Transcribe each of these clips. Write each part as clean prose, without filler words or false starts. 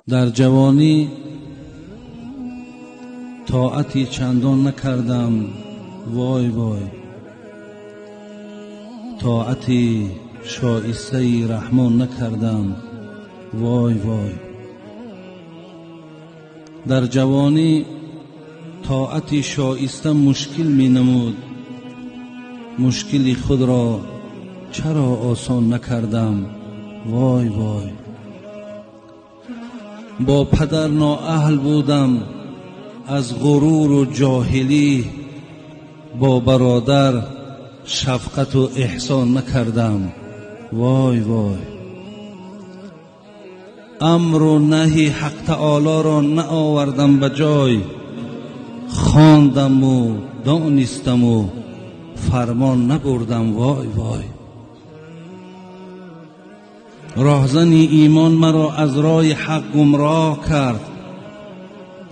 در جوانی طاعتی چندان نکردم، وای وای، طاعتی شایسته رحمان نکردم، وای وای. در جوانی طاعتی شایسته مشکل می نمود، مشکلی خود را چرا آسان نکردم، وای وای. با پدر نااهل بودم، از غرور و جاهلی با برادر شفقت و احسان نکردم، وای وای. امر و نهی حق تعالی را نآوردم به جای، خواندم و دانستم و فرمان نبردم، وای وای. راهزن ایمان مرا از راه حق گمراه کرد،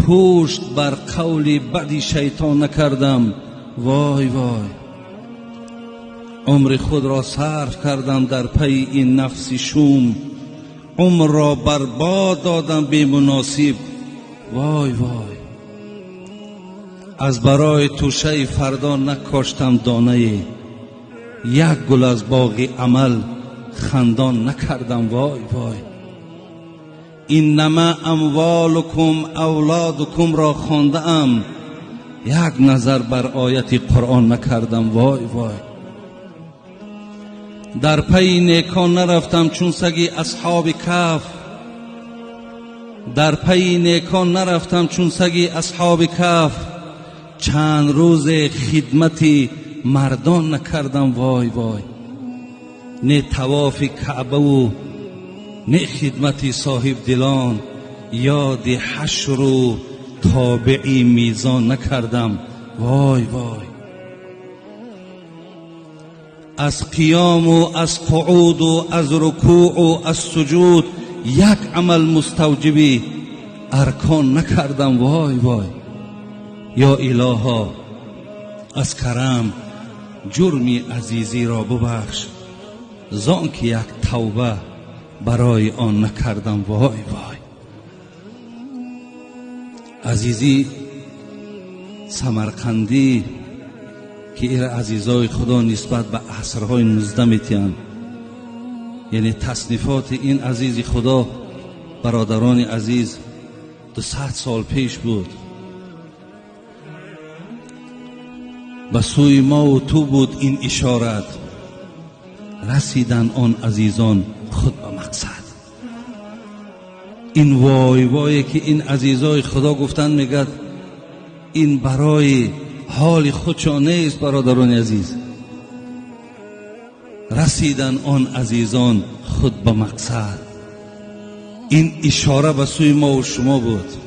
پشت بر قول بد شیطان نکردم، وای وای. عمر خود را صرف کردم در پی این نفس شوم، عمر را برباد دادم بی مناسب، وای وای. از برای توشه فردا نکاشتم دانه، یک گل از باغ عمل خندان نکردم، وای وای. اینما اموالکم اولادکم را خوانده ام، یک نظر بر آیت قرآن نکردم، وای وای. در پی نیکان نرفتم چون سگ اصحاب کهف، در پی نیکان نرفتم چون سگ اصحاب کهف. چند روز خدمتی مردان نکردم، وای وای. نه طواف کعبه و نه خدمتی صاحب دلان، یاد حشر و تابعی میزان نکردم، وای وای. از قیام و از قعود و از رکوع و از سجود یک عمل مستوجب ارکان نکردم، وای وای. یا الها از کرم جرمی عزیزی را ببخش، زان که یک توبه برای آن نکردم، وای وای. عزیزی سمرقندی که این عزیزای خدا نسبت به عصرهای 19 میتین، یعنی تصنیفات این عزیز خدا برادران عزیز 200 سال پیش بود. به سوی ما و تو بود این اشارت، رسیدن آن عزیزان خود به مقصد. این وای وای که این عزیزای خدا گفتن، میگد این برای حال خودشان نیست. برادران عزیز، رسیدن آن عزیزان خود به مقصد، این اشاره به سوی ما و شما بود.